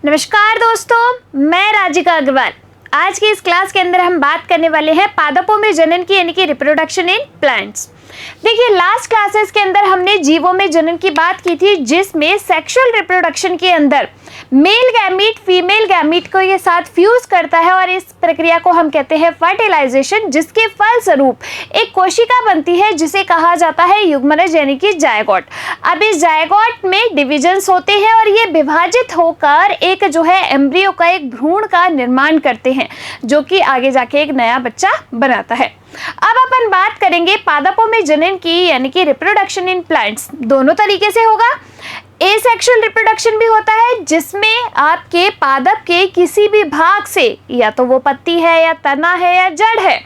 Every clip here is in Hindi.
नमस्कार दोस्तों, मैं राजिका अग्रवाल। आज की इस क्लास के अंदर हम बात करने वाले हैं पादपों में जनन की यानी कि रिप्रोडक्शन इन प्लांट्स। देखिए, लास्ट क्लासेस के अंदर हमने जीवों में जनन की बात की थी, जिसमें सेक्सुअल रिप्रोडक्शन के अंदर मेल गैमीट फीमेल गैमीट को ये साथ फ्यूज करता है और इस प्रक्रिया को हम कहते हैं फर्टिलाइजेशन, जिसके फलस्वरूप एक कोशिका बनती है जिसे कहा जाता है युग्मनज यानी कि जायगोट। अब इस जायगोट में डिविजन्स होते हैं और ये विभाजित होकर एक जो है एम्ब्रियो का एक भ्रूण का निर्माण करते हैं, जो कि आगे जाके एक नया बच्चा बनाता है। अब अपन बात करेंगे पादपों में जनन की यानी कि रिप्रोडक्शन इन प्लांट्स। दोनों तरीके से होगा। एसेक्सुअल रिप्रोडक्शन भी होता है, जिसमें आपके पादप के किसी भी भाग से, या तो वो पत्ती है या तना है या जड़ है,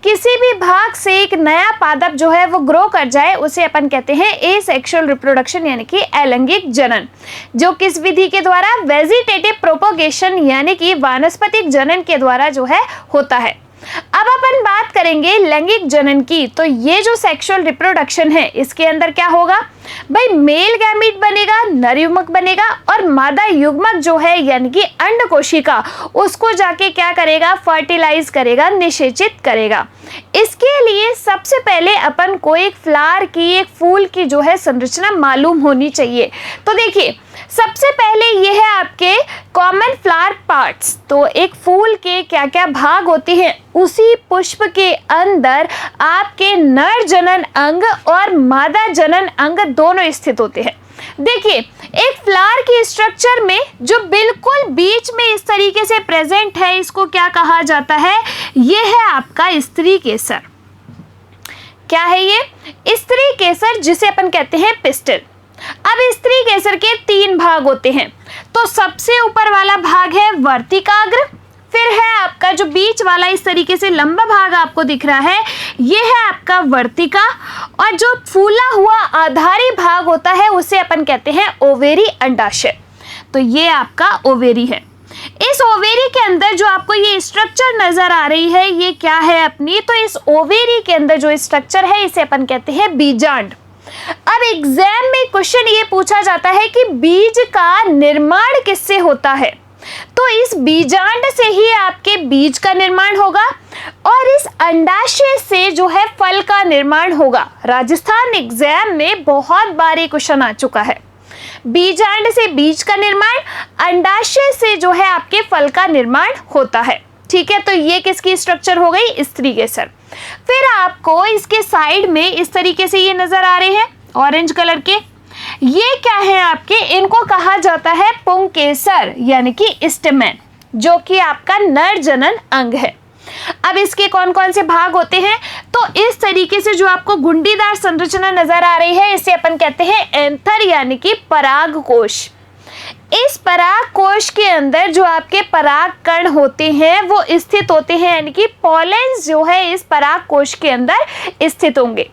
किसी भी भाग से एक नया पादप जो है वो ग्रो कर जाए, उसे अपन कहते हैं एसेक्सुअल रिप्रोडक्शन यानी कि अलैंगिक जनन, जो किस विधि के द्वारा, वेजिटेटिव प्रोपोगेशन यानी कि वानस्पतिक जनन के द्वारा जो है होता है। अब अपन बात करेंगे लैंगिक जनन की। तो ये जो सेक्सुअल रिप्रोडक्शन है, इसके अंदर क्या होगा भाई, मेल गैमीट बनेगा, नर युग्मक बनेगा और मादा युग्मक जो है यानी कि अंड कोशिका, उसको जाके क्या करेगा, फर्टिलाइज करेगा, निषेचित करेगा। इसके लिए सबसे पहले अपन को एक फ्लावर की, एक फूल की जो है संरचना मालूम होनी चाहिए। तो देखिए, सबसे पहले ये है आपके कॉमन फ्लावर पार्ट्स। तो एक फूल के क्या क्या भाग होते हैं, उसी पुष्प के अंदर आपके नर जनन अंग और मादा जनन अंग दोनों स्थित होते हैं। देखिए, एक फ्लावर की स्ट्रक्चर में जो बिल्कुल बीच में इस तरीके से प्रेजेंट है, इसको क्या कहा जाता है, ये है आपका स्त्री केसर। क्या है ये? स्त्री केसर, जिसे अपन कहते हैं पिस्टिल। अब स्त्री केसर के 3 भाग होते हैं। तो सबसे ऊपर वाला भाग है वर्तिकाग्र, फिर है आपका जो बीच वाला इस तरीके से लंबा भाग आपको दिख रहा है, ये है आपका वर्तिका, और जो फूला हुआ आधारी भाग होता है उसे अपन कहते हैं ओवेरी अंडाशय। तो ये आपका ओवेरी है। इस ओवेरी के अंदर जो आपको ये स्ट्रक्चर नजर आ रही है, ये क्या है अपनी, तो इस ओवेरी के अंदर जो स्ट्रक्चर है इसे अपन कहते हैं बीजांड। अब एग्जाम में क्वेश्चन ये पूछा जाता है कि बीज का निर्माण किससे होता है, तो इस बीजांड से ही आपके बीज का निर्माण होगा और इस अंडाशय से जो है फल का निर्माण होगा। राजस्थान एग्जाम में बहुत बार ये क्वेश्चन आ चुका है। बीजांड से बीज का निर्माण, अंडाशय से जो है आपके फल का निर्माण होता है। ठीक है, तो ये किसकी स्ट्रक्चर हो गई, स्त्री केसर। फिर आपको इसके साइड में इस तरीके से ये नजर आ रहे हैं ऑरेंज कलर के, ये क्या है आपके, इनको कहा जाता है पुंकेसर यानी कि स्टेमेन, जो कि आपका नर जनन अंग है। अब इसके कौन कौन से भाग होते हैं, तो इस तरीके से जो आपको गुंडीदार संरचना नजर आ रही है, इसे अपन कहते हैं एंथर यानी कि पराग कोश। इस पराग कोश के अंदर जो आपके पराग कण होते हैं वो स्थित होते हैं, यानी कि पॉलेंस जो है इस पराग कोश के अंदर स्थित होंगे।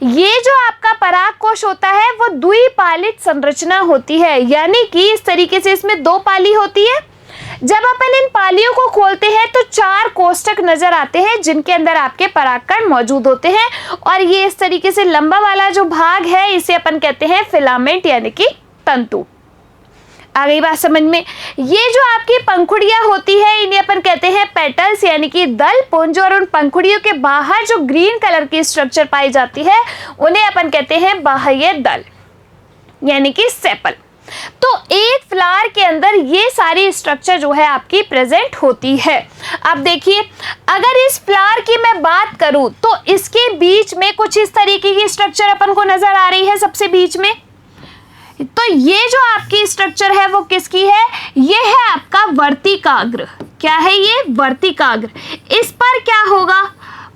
ये जो आपका पराग कोश होता है वो द्विपालित संरचना होती है, यानी कि इस तरीके से इसमें 2 पाली होती है। जब अपन इन पालियों को खोलते हैं तो 4 कोष्ठक नजर आते हैं, जिनके अंदर आपके परागकण मौजूद होते हैं, और ये इस तरीके से लंबा वाला जो भाग है इसे अपन कहते हैं फिलामेंट यानी कि तंतु। आ गई बात समझ में? ये जो आपकी पंखुड़ियां होती है, इन्हें अपन कहते हैं पेटल्स यानी कि दल पुंज, और उन पंखुड़ियों के बाहर जो ग्रीन कलर की स्ट्रक्चर पाई जाती है उन्हें अपन कहते हैं बाह्य दल यानी कि सेपल। तो एक फ्लावर के अंदर ये सारी स्ट्रक्चर जो है आपकी प्रेजेंट होती है। अब देखिए, अगर इस फ्लावर की मैं बात करूं तो इसके बीच में कुछ इस तरीके की स्ट्रक्चर अपन को नजर आ रही है सबसे बीच में। तो ये जो आपकी स्ट्रक्चर है वो किसकी है, ये है आपका वर्तिकाग्र। क्या है ये, वर्तिकाग्र। इस पर क्या होगा,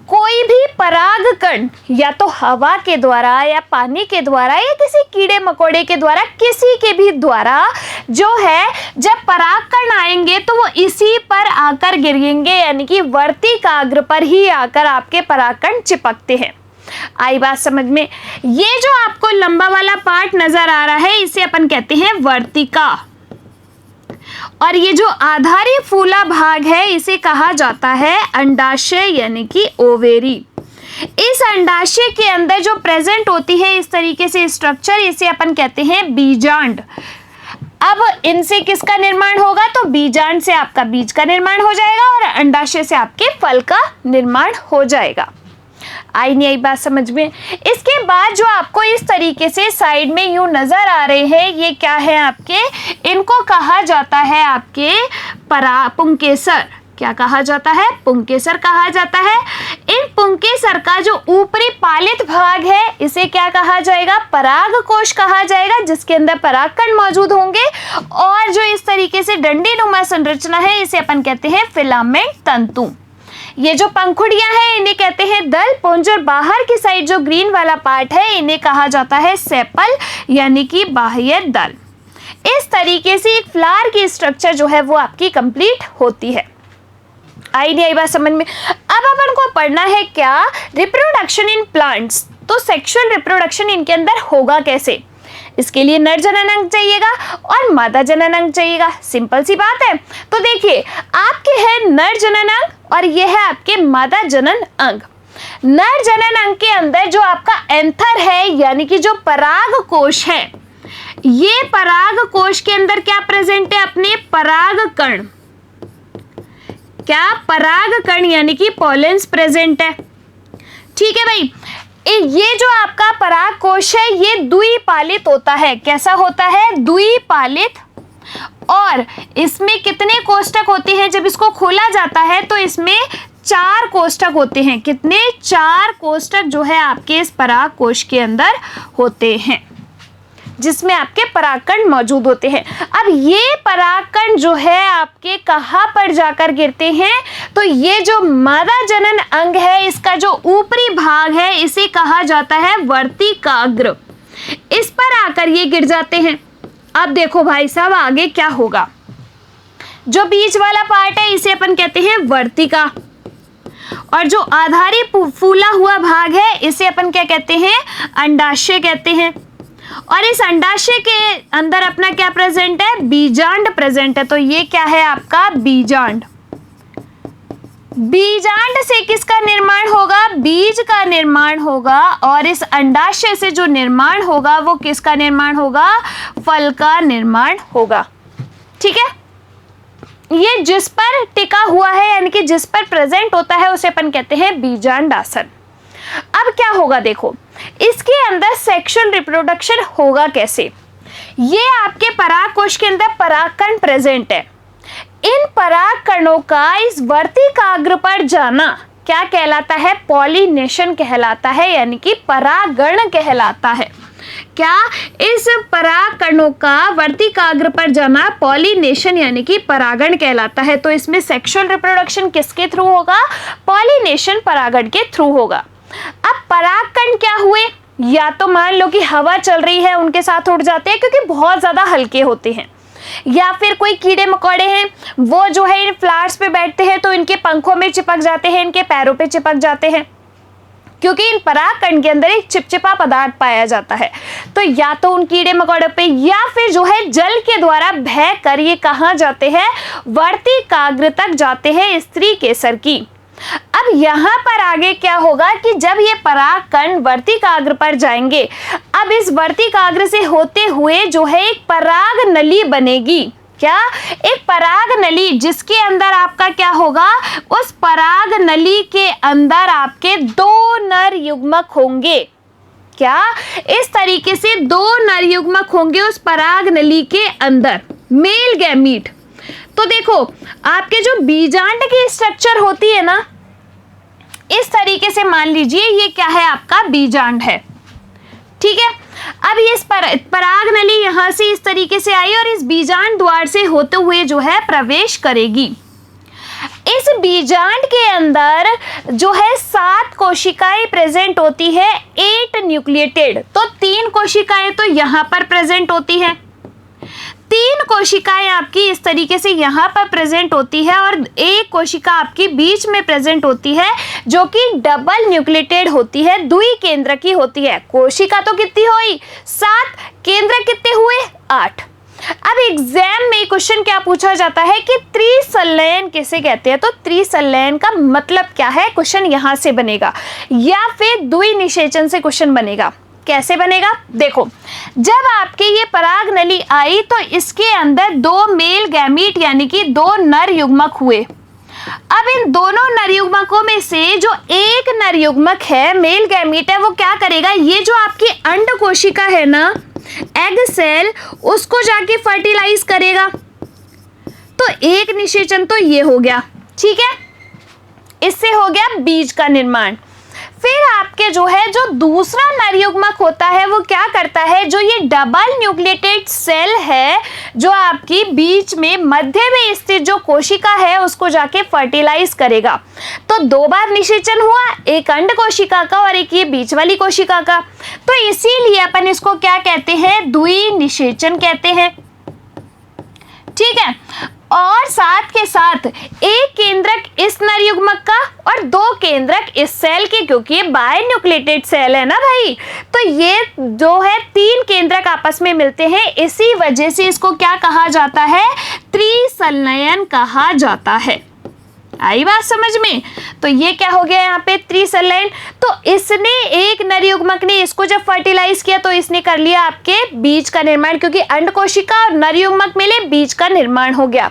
कोई भी परागकण या तो हवा के द्वारा या पानी के द्वारा या किसी कीड़े मकोड़े के द्वारा, किसी के भी द्वारा जो है, जब परागकण आएंगे तो वो इसी पर आकर गिरेंगे, यानी कि वर्तिकाग्र पर ही आकर आपके परागकण चिपकते हैं। आई बात समझ में? ये जो आपको लंबा वाला पार्ट नजर आ रहा है इसे अपन कहते हैं वर्तिका, और ये जो आधारी फूला भाग है इसे कहा जाता है अंडाशय यानी कि ओवेरी। इस अंडाशय के अंदर जो प्रेजेंट होती है इस तरीके से स्ट्रक्चर, इसे अपन कहते हैं बीजांड। अब इनसे किसका निर्माण होगा, तो बीजांड से आपका बीज का निर्माण हो जाएगा और अंडाशय से आपके फल का निर्माण हो जाएगा। आई नहीं आई बात समझ में। इसके बाद जो आपको इस तरीके से साइड में यूं नजर आ रहे हैं, ये क्या है आपके, इनको कहा जाता है आपके पुंकेसर। क्या कहा जाता है, पुंकेसर कहा जाता है। इन पुंकेसर का जो ऊपरी पालित भाग है इसे क्या कहा जाएगा, परागकोश कहा जाएगा, जिसके अंदर परागकण मौजूद होंगे। और जो इस तरीके से डंडीनुमा संरचना है इसे अपन कहते हैं फिलामेंट तंतु। ये जो पंखुड़ियां हैं इन्हें कहते हैं दल पुंज, और बाहर की साइड जो ग्रीन वाला पार्ट है इन्हें कहा जाता है सेपल यानी कि बाह्य दल। इस तरीके से एक फ्लावर की स्ट्रक्चर जो है वो आपकी कंप्लीट होती है। आई नहीं आई बात समझ में। अब अपन को पढ़ना है क्या, रिप्रोडक्शन इन प्लांट्स। तो सेक्सुअल रिप्रोडक्शन इनके अंदर होगा कैसे, इसके लिए नर जनन अंग चाहिएगा और मादा जनन अंग चाहिएगा। सिंपल सी बात है। तो देखिए आपके है नर जनन अंग और ये है आपके मादा जनन अंग। नर जनन अंग के अंदर जो आपका एंथर है यानी कि जो पराग कोश है, ये पराग कोश के अंदर क्या प्रेजेंट है, अपने पराग कण। क्या, पराग कण यानी कि पॉलेंस प्रेजेंट है। ठीक है भाई, ये जो आपका पराग कोश है ये द्विपालित होता है। कैसा होता है, द्विपालित। और इसमें कितने कोष्ठक होते हैं, जब इसको खोला जाता है तो इसमें 4 कोष्ठक होते हैं। कितने, 4 कोष्ठक जो है आपके इस पराग कोश के अंदर होते हैं, जिसमें आपके परागकण मौजूद होते हैं। अब ये परागकण जो है आपके कहाँ पर जाकर गिरते हैं, तो ये जो मादा जनन अंग है इसका जो ऊपरी भाग है इसे कहा जाता है वर्तिकाग्र। इस पर आकर ये गिर जाते हैं। अब देखो भाई साहब आगे क्या होगा, जो बीच वाला पार्ट है इसे अपन कहते हैं वर्तिका, और जो आधारी फूला हुआ भाग है इसे अपन क्या कहते हैं, अंडाशय कहते हैं। और इस अंडाशय के अंदर अपना क्या प्रेजेंट है, बीजांड प्रेजेंट है। तो ये क्या है आपका बीजांड। बीजांड से किसका निर्माण होगा, बीज का निर्माण होगा। और इस अंडाशय से जो निर्माण होगा वो किसका निर्माण होगा, फल का निर्माण होगा। ठीक है, ये जिस पर टिका हुआ है यानी कि जिस पर प्रेजेंट होता है उसे अपन कहते हैं बीजांडासन। अब क्या होगा देखो, इसके अंदर सेक्सुअल रिप्रोडक्शन होगा कैसे। ये आपके परागकोश के अंदर परागकण प्रेजेंट है। इन परागकणों का इस वर्तिकाग्र पर जाना क्या कहलाता है, पॉलिनेशन कहलाता है, यानी कि परागण कहलाता है। क्या, इस परागकणों का वर्तिकाग्र पर जाना पॉलिनेशन यानी कि परागण कहलाता है। तो इसमें सेक्सुअल रिप्रोडक्शन किसके थ्रू होगा, पॉलिनेशन परागण के थ्रू होगा। अब परागकण क्या हुए, या तो मान लो कि हवा चल रही है उनके साथ उड़ जाते हैं क्योंकि बहुत ज्यादा हल्के होते हैं, या फिर कोई कीड़े मकोड़े हैं वो जो है इन फ्लावर्स पे बैठते हैं तो इनके पंखों में चिपक जाते हैं, इनके पैरों पे चिपक जाते हैं, क्योंकि इन परागकण के अंदर एक चिपचिपा पदार्थ पाया जाता है। तो या तो उन कीड़े मकोड़ों पे या फिर जो है जल के द्वारा बह कर ये कहाँ जाते हैं, वर्तिकाग्र तक जाते हैं स्त्री केसर की। अब यहाँ पर आगे क्या होगा कि जब ये परागकण वर्तिकाग्र पर जाएंगे, अब इस वर्तिकाग्र से होते हुए जो है एक पराग नली बनेगी। क्या, एक पराग नली, जिसके अंदर आपका क्या होगा, उस पराग नली के अंदर आपके 2 नर युग्मक होंगे। क्या, इस तरीके से 2 नर युग्मक होंगे उस पराग नली के अंदर, मेल गैमीट। तो देखो आपके जो बीजांड की स्ट्रक्चर होती है ना, इस तरीके से मान लीजिए ये क्या है, आपका बीजांड है। ठीक है, अब ये पराग नली यहां से इस तरीके से आई और इस बीजांड द्वार से होते हुए जो है प्रवेश करेगी। इस बीजांड के अंदर जो है 7 कोशिकाएं प्रेजेंट होती है, 8 न्यूक्लिएटेड। तो 3 कोशिकाएं तो यहां पर प्रेजेंट होती है, 3 कोशिकाएं आपकी इस तरीके से यहाँ पर प्रेजेंट होती है और 1 कोशिका आपकी बीच में प्रेजेंट होती है जो कि डबल न्यूक्लिएटेड होती है, द्विकेंद्र की होती है। कोशिका तो कितनी हुई, 7, केंद्र कितने हुए, 8। अब एग्जाम में क्वेश्चन क्या पूछा जाता है कि त्रिसंलयन किसे कहते हैं, तो त्रिसंलयन का मतलब क्या है, क्वेश्चन यहाँ से बनेगा, या फिर द्विनिषेचन से क्वेश्चन बनेगा। कैसे बनेगा? देखो, जब आपके ये पराग नली आई तो इसके अंदर 2 मेल गैमीट यानी कि 2 नर युग्मक हुए। अब इन दोनों नर युग्मकों में से जो एक नर युग्मक है, मेल गैमीट है, वो क्या करेगा, ये जो आपकी अंड कोशिका है ना, एग सेल, उसको जाके फर्टिलाइज करेगा। तो एक निषेचन तो ये हो गया, ठीक है, इससे हो गया बीज का निर्माण। फिर आपके जो है जो दूसरा नर युग्मक होता है वो क्या करता है, जो ये डबल न्यूक्लिएटेड सेल है जो आपकी बीच में मध्य में स्थित जो कोशिका है उसको जाके फर्टिलाइज करेगा। तो 2 बार निषेचन हुआ, एक अंड कोशिका का और एक ये बीच वाली कोशिका का। तो इसीलिए अपन इसको क्या कहते हैं, द्विनिषेचन कहते हैं, ठीक है। और साथ के साथ एक केंद्रक इस नर युग्मक का और 2 केंद्रक इस सेल के, क्योंकि ये बाय न्यूक्लिएटेड सेल है ना भाई, तो ये जो है 3 केंद्रक आपस में मिलते हैं। इसी वजह से इसको क्या कहा जाता है, त्रिसंलयन कहा जाता है। आई बात समझ में? तो ये क्या हो गया यहाँ पे, त्रिसंलयन। तो इसने एक नर युग्मक ने इसको जब फर्टिलाइज किया तो इसने कर लिया आपके बीज का निर्माण, क्योंकि अंड कोशिका और नर युग्मक मिले, बीज का निर्माण हो गया।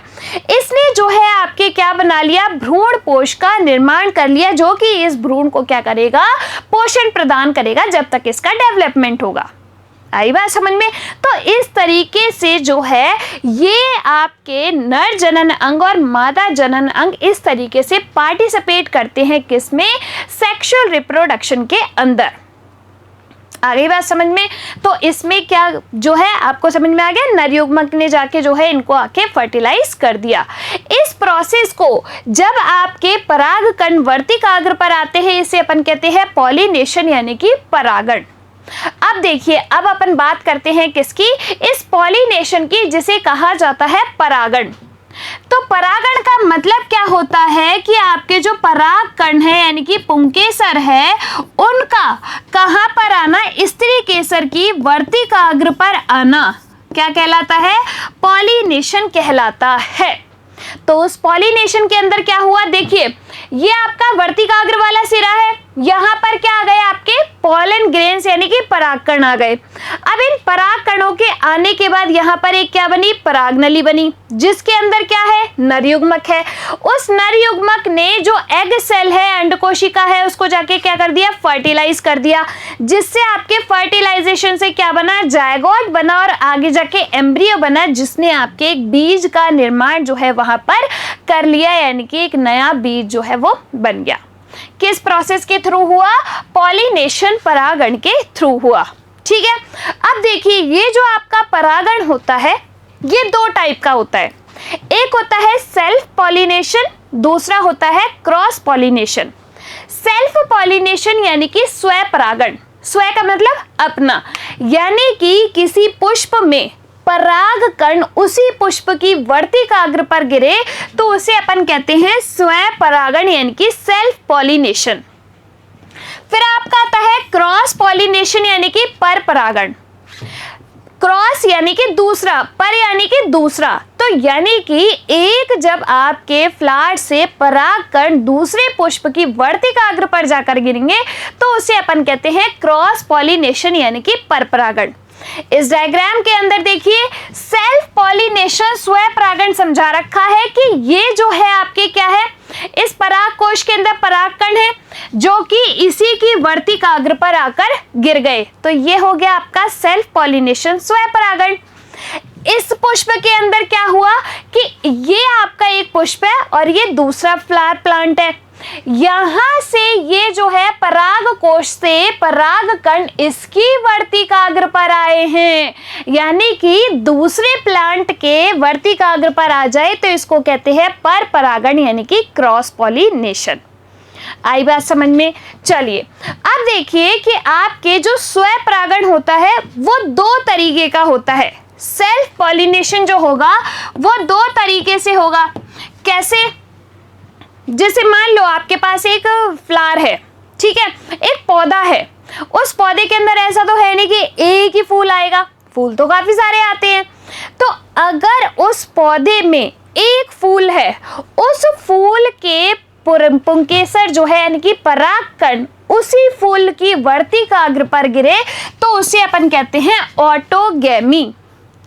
इसने जो है आपके क्या बना लिया, भ्रूण पोष का निर्माण कर लिया, जो कि इस भ्रूण को क्या करेगा, पोषण प्रदान करेगा जब तक इसका डेवलपमेंट होगा। आई बात समझ में? तो इस तरीके से जो है ये आपके नर जनन अंग और मादा जनन अंग इस तरीके से पार्टिसिपेट करते हैं किसमें, सेक्सुअल रिप्रोडक्शन के अंदर। आगे बात समझ में? तो इसमें क्या जो है आपको समझ में आ गया, नर युग्मक ने जाके जो है इनको आके फर्टिलाइज कर दिया। इस प्रोसेस को जब आपके परागकण वर्तिकाग्र पर आते हैं, इसे अपन कहते हैं पॉलिनेशन यानी कि परागण। अब देखिए, अब अपन बात करते हैं किसकी, इस पॉलिनेशन की, जिसे कहा जाता है परागण। तो परागण का मतलब क्या होता है कि आपके जो परागकण है यानी कि पुंकेसर है, उनका कहां पर आना, स्त्री केसर की वर्तिकाग्र पर आना क्या कहलाता है, पॉलिनेशन कहलाता है। तो उस पॉलिनेशन के अंदर क्या हुआ, देखिए ये आपका वर्तिकाग्र वाला सिरा है, यहाँ पर क्या आ गए, आपके पॉलन ग्रेन्स यानी कि परागकण आ गए। अब इन परागकणों के आने के बाद यहाँ पर एक क्या बनी, परागनली बनी, जिसके अंदर क्या है, नर युग्मक है। उस नर युग्मक ने जो एग सेल है, अंड कोशिका है, उसको जाके क्या कर दिया, फर्टिलाइज कर दिया, जिससे आपके फर्टिलाइजेशन से क्या बना, जायगोट बना और आगे जाके एम्ब्रियो बना, जिसने आपके एक बीज का निर्माण जो है वहां पर कर लिया, यानी कि एक नया बीज जो है वो बन गया। किस प्रोसेस के थ्रू हुआ, पॉलिनेशन परागण के थ्रू हुआ, ठीक है। अब देखिए ये जो आपका परागण होता है ये 2 टाइप का होता है, एक होता है सेल्फ पॉलिनेशन, दूसरा होता है क्रॉस पॉलिनेशन। सेल्फ पॉलिनेशन यानी कि स्व परागण, स्व का मतलब अपना, यानी कि किसी पुष्प में परागकण उसी पुष्प की वर्तिकाग्र पर गिरे तो उसे अपन कहते हैं स्व परागण यानी कि सेल्फ पॉलिनेशन। फिर आपका आता है क्रॉस पॉलिनेशन यानी कि पर परागण। क्रॉस यानी कि दूसरा, पर यानी कि दूसरा, तो यानी कि एक जब आपके फ्लावर से परागकण दूसरे पुष्प की वर्तिकाग्र पर जाकर गिरेंगे तो उसे अपन कहते हैं क्रॉस पॉलिनेशन यानी कि पर परागण। इस डायग्राम के अंदर देखिए सेल्फ पॉलिनेशन स्व परागण समझा रखा है कि ये जो है आपके क्या है, इस पराग कोश के अंदर परागकण है जो कि इसी की वर्तिकाग्र पर आकर गिर गए, तो ये हो गया आपका सेल्फ पॉलिनेशन स्व परागण। इस पुष्प के अंदर क्या हुआ कि ये आपका एक पुष्प है और ये दूसरा फ्लावर प्लांट है, यहां से ये जो है पराग कोश से परागकण इसकी वर्तिकाग्र पर आए हैं, यानी कि दूसरे प्लांट के वर्तिकाग्र पर आ जाए तो इसको कहते हैं पर परागण यानी कि क्रॉस पॉलिनेशन। आई बात समझ में? चलिए अब देखिए कि आपके जो स्व परागण होता है वो 2 तरीके का होता है। सेल्फ पॉलिनेशन जो होगा वो 2 तरीके से होगा। कैसे? जैसे मान लो आपके पास एक फ्लावर है, ठीक है, एक पौधा है, उस पौधे के अंदर ऐसा तो है नहीं कि एक ही फूल आएगा, फूल तो काफी सारे आते हैं। तो अगर उस पौधे में एक फूल है, उस फूल के पुंकेसर जो है यानी कि परागकण उसी फूल की वर्तिकाग्र पर गिरे तो उसे अपन कहते हैं ऑटोगैमी।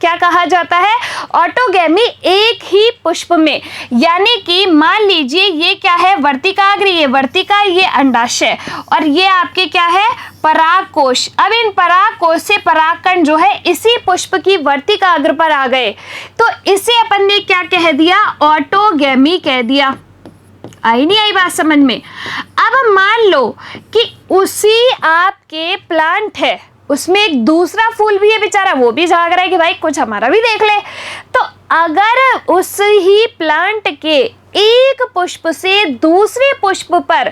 क्या कहा जाता है? ऑटोगैमी। एक ही पुष्प में, यानी कि मान लीजिए ये क्या है? वर्तिकाग्र, ये वर्तिका, ये अंडाशय, और ये आपके क्या है? परागकोश। अब इन परागकोश से परागकण जो है इसी पुष्प की वर्तिकाग्र पर आ गए तो इसे अपन ने क्या कह दिया? ऑटोगैमी कह दिया। आई नहीं आई बात समझ में? अब मान लो कि उसी आपके प्लांट है, उसमें एक दूसरा फूल भी है बेचारा, वो भी झाग रहा है कि भाई कुछ हमारा भी देख ले। तो अगर उस ही प्लांट के एक पुष्प से दूसरे पुष्प पर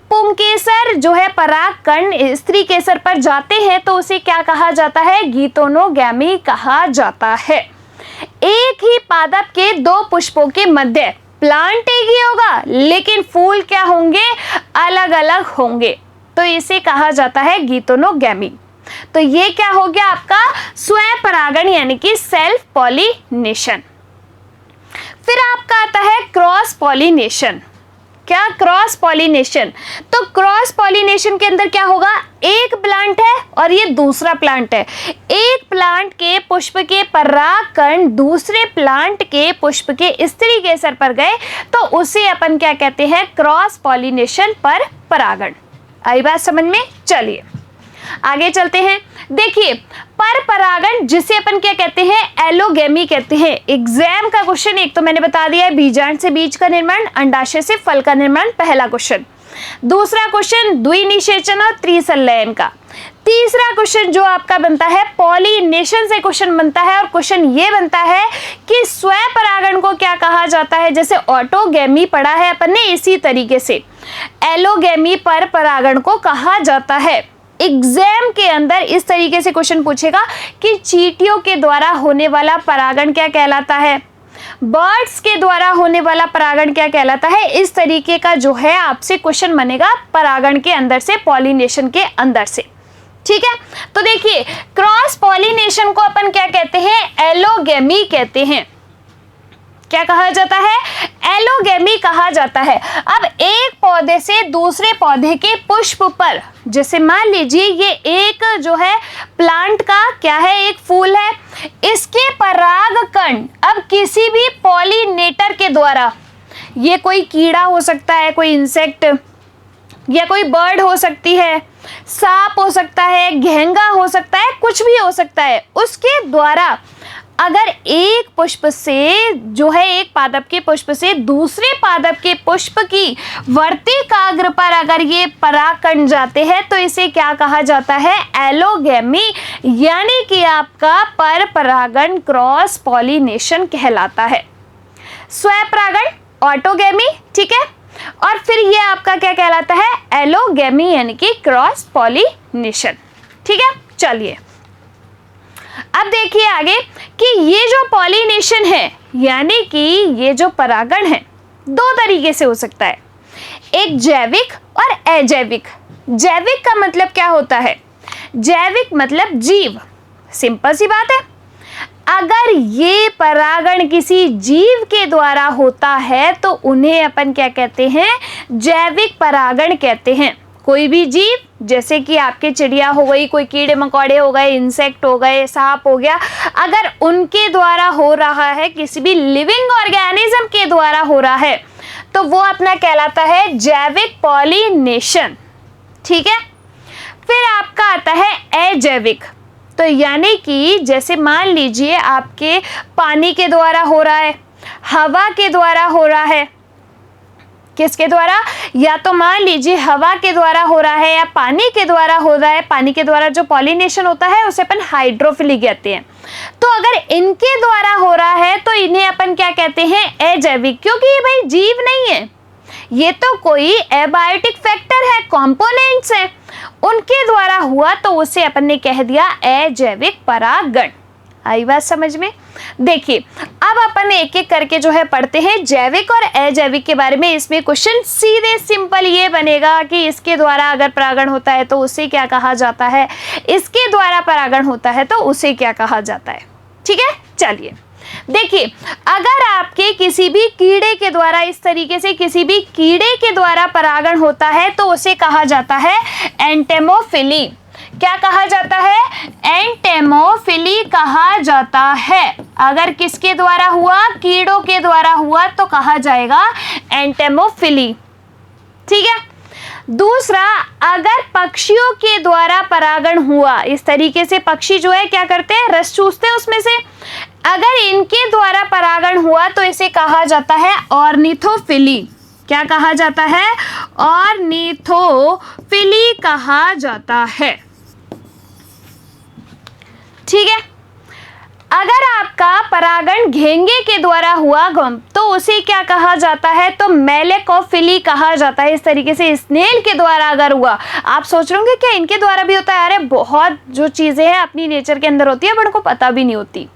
पुंकेसर जो है परागकण स्त्री केसर पर जाते हैं तो उसे क्या कहा जाता है? गीतोनोगैमी कहा जाता है। एक ही पादप के दो पुष्पों के मध्य प्लांट एक ही होगा लेकिन फूल क्या होंगे? अलग अलग होंगे, तो इसे कहा जाता है गीतोनोगैमी। तो ये क्या हो गया आपका? स्वपरागण यानी कि सेल्फ पॉलिनेशन। फिर आपका आता है क्रॉस पॉलिनेशन। क्या? Cross pollination. तो क्रॉस पॉलिनेशन के अंदर क्या होगा? एक प्लांट है और ये दूसरा प्लांट है, एक प्लांट के पुष्प के परागकण दूसरे प्लांट के पुष्प के स्त्री केसर पर गए तो उसे अपन क्या कहते हैं? क्रॉस पॉलिनेशन पर परागण। आई बात समझ में? चलिए आगे चलते हैं। देखिए पर परागण जिसे अपन क्या कहते हैं? एलोगैमी कहते हैं। एग्जाम का क्वेश्चन एक तो मैंने बता दिया है, बीजांड से बीज का निर्माण, अंडाशय से फल का निर्माण, पहला क्वेश्चन। दूसरा क्वेश्चन द्विनिषेचन और त्रिसंलयन का। तीसरा क्वेश्चन जो आपका बनता है पॉलिनेशन से क्वेश्चन बनता है और क्वेश्चन ये बनता है कि स्वपरागण को क्या कहा जाता है? जैसे ऑटोगैमी पढ़ा है अपन ने, इसी तरीके से एलोगैमी पर परागण को कहा जाता है। एग्जाम के अंदर इस तरीके से क्वेश्चन पूछेगा कि चींटियों के द्वारा होने वाला परागण क्या कहलाता है? बर्ड्स के द्वारा होने वाला परागण क्या कहलाता है? इस तरीके का जो है आपसे क्वेश्चन बनेगा परागण के अंदर से, पॉलिनेशन के अंदर से। ठीक है, तो देखिए क्रॉस पॉलिनेशन को अपन क्या कहते हैं? एलोगैमी कहते हैं। क्या कहा जाता है? एलोगैमी कहा जाता है। अब एक पौधे से दूसरे पौधे के पुष्प पर, जैसे मान लीजिए ये एक जो है प्लांट का क्या है? एक फूल है, इसके परागकण अब किसी भी पॉलिनेटर के द्वारा, ये कोई कीड़ा हो सकता है, कोई इंसेक्ट या कोई बर्ड हो सकती है, सांप हो सकता है, घेंगा हो सकता है, कुछ भी हो सकता है, उसके द्वारा अगर एक पुष्प से जो है एक पादप के पुष्प से दूसरे पादप के पुष्प की वर्तिकाग्र पर अगर ये परागकण जाते हैं तो इसे क्या कहा जाता है? एलोगैमी, यानी कि आपका पर परागण क्रॉस पॉलिनेशन कहलाता है। स्वपरागण ऑटोगैमी, ठीक है, और फिर ये आपका क्या कहलाता है? एलोगैमी यानी कि क्रॉस पॉलिनेशन। ठीक है, चलिए अब देखिए आगे कि ये जो पॉलिनेशन है यानी कि ये जो परागण है दो तरीके से हो सकता है, एक जैविक और अजैविक। जैविक का मतलब क्या होता है? जैविक मतलब जीव, सिंपल सी बात है। अगर ये परागण किसी जीव के द्वारा होता है तो उन्हें अपन क्या कहते हैं? जैविक परागण कहते हैं। कोई भी जीव, जैसे कि आपके चिड़िया हो गई, कोई कीड़े मकोड़े हो गए, इंसेक्ट हो गए, सांप हो गया, अगर उनके द्वारा हो रहा है, किसी भी लिविंग ऑर्गेनिज्म के द्वारा हो रहा है तो वो अपना कहलाता है जैविक पॉलिनेशन। ठीक है, फिर आपका आता है अजैविक। तो यानी कि जैसे मान लीजिए आपके पानी के द्वारा हो रहा है, हवा के द्वारा हो रहा है, किसके द्वारा? या तो मान लीजिए हवा के द्वारा हो रहा है या पानी के द्वारा हो रहा है। पानी के द्वारा जो पॉलिनेशन होता है उसे अपन हाइड्रोफिली कहते हैं। तो अगर इनके द्वारा हो रहा है तो इन्हें अपन क्या कहते हैं? अजैविक, क्योंकि ये भाई जीव नहीं है, ये तो कोई एबायोटिक फैक्टर है, कंपोनेंट्स हैं, उनके द्वारा हुआ तो उसे अपन ने कह दिया अजैविक परागण। आई बात समझ में? देखिए अब अपन एक एक करके जो है पढ़ते हैं जैविक और अजैविक के बारे में। इसमें क्वेश्चन सीधे सिंपल ये बनेगा कि इसके द्वारा अगर परागण होता है तो उसे क्या कहा जाता है, इसके द्वारा परागण होता है तो उसे क्या कहा जाता है। ठीक है, चलिए देखिए, अगर आपके किसी भी कीड़े के द्वारा, इस तरीके से किसी भी कीड़े के द्वारा परागण होता है तो उसे कहा जाता है एंटेमोफिली। क्या कहा जाता है? एंटेमोफिली कहा जाता है। अगर किसके द्वारा हुआ? कीड़ों के द्वारा हुआ तो कहा जाएगा एंटेमोफिली। ठीक है। दूसरा, अगर पक्षियों के द्वारा परागण हुआ, इस तरीके से पक्षी जो है क्या करते हैं? रस चूसते हैं उसमें से। अगर इनके द्वारा परागण हुआ तो इसे कहा जाता है ऑर्निथोफिली। क्या कहा जाता है? ऑर्निथोफिली कहा जाता है। ठीक है। अगर आपका परागण घेंगे के द्वारा हुआ तो उसे क्या कहा जाता है? तो मेलेकोफिली कहा जाता है। इस तरीके से स्नेल के द्वारा अगर हुआ, आप सोच रहे होंगे क्या इनके द्वारा भी होता है? अरे बहुत जो चीजें हैं अपनी नेचर के अंदर होती है बट उनको पता भी नहीं होती।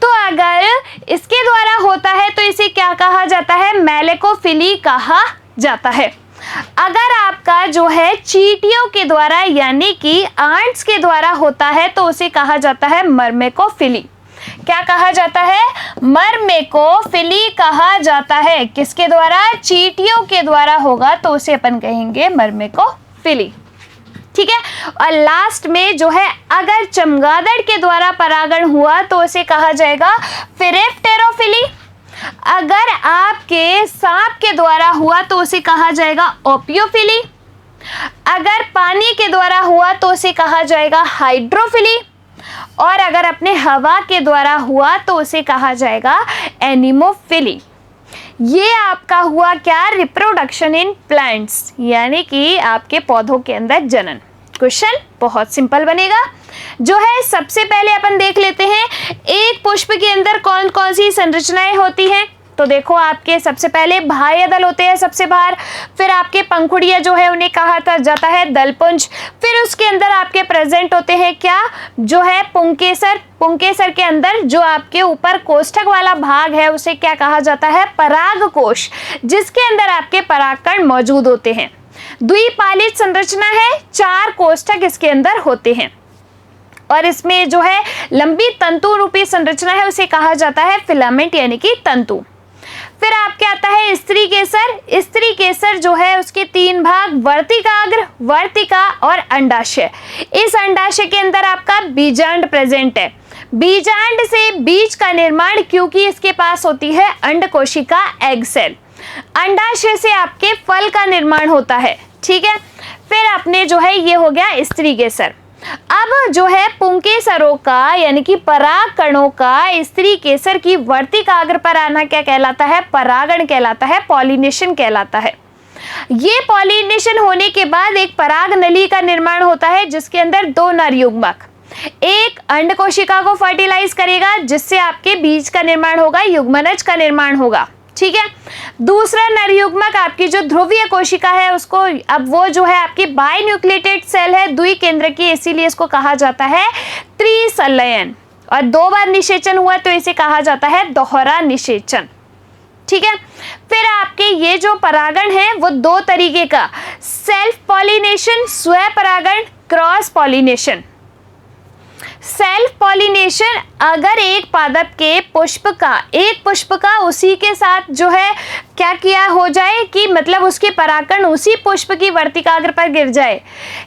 तो अगर इसके द्वारा होता है तो इसे क्या कहा जाता है? मेलेकोफिली कहा जाता है। अगर आपका जो है चींटियों के द्वारा यानी कि आंट्स के द्वारा होता है तो उसे कहा जाता है मर्मेकोफिली। क्या कहा जाता है? मर्मेकोफिली कहा जाता है। किसके द्वारा? चींटियों के द्वारा होगा तो उसे अपन कहेंगे मर्मेकोफिली। ठीक है। और लास्ट में जो है, अगर चमगादड़ के द्वारा परागण हुआ तो उसे कहा जाएगा फिरेप्टेरोफिली। अगर आपके सांप के द्वारा हुआ तो उसे कहा जाएगा ओपियोफिली। अगर पानी के द्वारा हुआ तो उसे कहा जाएगा हाइड्रोफिली। और अगर अपने हवा के द्वारा हुआ तो उसे कहा जाएगा एनिमोफिली। ये आपका हुआ क्या? रिप्रोडक्शन इन प्लांट्स, यानी कि आपके पौधों के अंदर जनन। क्वेश्चन बहुत सिंपल बनेगा। जो है सबसे पहले अपन देख लेते हैं एक पुष्प के अंदर कौन कौन सी संरचनाएं होती हैं। तो देखो, आपके सबसे पहले बाह्य दल होते हैं सबसे बाहर, फिर आपके पंखुड़ियां जो है उन्हें कहा जाता है दलपुंज, फिर उसके अंदर आपके प्रेजेंट होते हैं क्या? जो है पुंकेसर। पुंकेसर के अंदर जो आपके ऊपर कोष्ठक वाला भाग है उसे क्या कहा जाता है? परागकोश, जिसके अंदर आपके परागकण मौजूद होते हैं। द्विपालित संरचना है, 4 कोष्ठक इसके अंदर होते हैं और इसमें जो है लंबी तंतु रूपी संरचना है उसे कहा जाता है फिलामेंट यानी कि तंतु। फिर आपके आता है स्त्री केसर। स्त्री केसर जो है उसके 3 भाग, वर्तिकाग्र, वर्तिका और अंडाशय। इस अंडाशय के अंदर आपका बीजांड प्रेजेंट है। बीजांड से बीज का निर्माण, क्योंकि इसके पास होती है अंडकोशिका एग सेल। अंडाशय से आपके फल का निर्माण होता है। ठीक है। फिर अपने जो है ये हो गया स्त्री केसर। अब जो है पुंकेसरों का यानी कि परागकणों का स्त्री केसर की वर्तिकाग्र पर आना क्या कहलाता है? परागण कहलाता है, पॉलिनेशन कहलाता है। ये पॉलिनेशन होने के बाद एक पराग नली का निर्माण होता है जिसके अंदर 2 नर युग्मक एक अंड कोशिका को फर्टिलाइज करेगा जिससे आपके बीज का निर्माण होगा, युग्मनज का निर्माण होगा। ठीक है। दूसरा नर युग्मक आपकी जो ध्रुवीय कोशिका है उसको, अब वो जो है आपकी बाइन्यूक्लिएटेड सेल है, द्विकेंद्र की, इसीलिए इसको कहा जाता है त्रिसंलयन। और 2 बार निषेचन हुआ तो इसे कहा जाता है दोहरा निषेचन। ठीक है। फिर आपके ये जो परागण है वो 2 तरीके का, सेल्फ पॉलिनेशन, स्व परागण, क्रॉस पॉलिनेशन। सेल्फ पॉलिनेशन, अगर एक पादप के पुष्प का उसी के साथ जो है क्या किया हो जाए कि मतलब उसके परागकण उसी पुष्प की वर्तिकाग्र पर गिर जाए,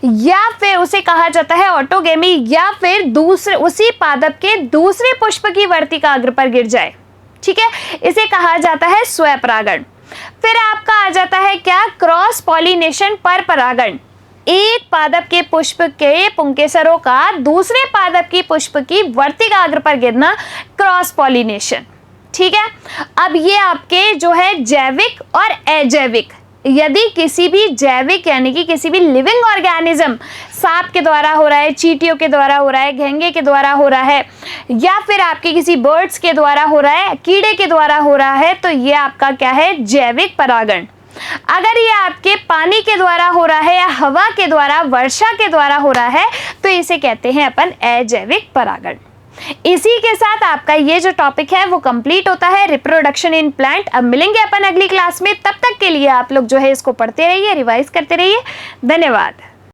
या फिर उसे कहा जाता है ऑटोगेमी, या फिर दूसरे उसी पादप के दूसरे पुष्प की वर्तिकाग्र पर गिर जाए। ठीक है। इसे कहा जाता है स्वपरागण। फिर आपका आ जाता है क्या? क्रॉस पॉलिनेशन, पर परागण। एक पादप के पुष्प के पुंकेसरों का दूसरे पादप की पुष्प की वर्तिकाग्र पर गिरना, क्रॉस पॉलिनेशन। ठीक है। अब ये आपके जो है जैविक और अजैविक, यदि किसी भी जैविक यानी कि किसी भी लिविंग ऑर्गेनिज्म सांप के द्वारा हो रहा है, चींटियों के द्वारा हो रहा है, घेंगे के द्वारा हो रहा है, या फिर आपके किसी बर्ड्स के द्वारा हो रहा है, कीड़े के द्वारा हो रहा है, तो ये आपका क्या है? जैविक परागण। अगर ये आपके पानी के द्वारा हो रहा है या हवा के द्वारा, वर्षा के द्वारा हो रहा है, तो इसे कहते हैं अपन अजैविक परागण। इसी के साथ आपका ये जो टॉपिक है वो कंप्लीट होता है, रिप्रोडक्शन इन प्लांट। अब मिलेंगे अपन अगली क्लास में, तब तक के लिए आप लोग जो है इसको पढ़ते रहिए, रिवाइज करते रहिए। धन्यवाद।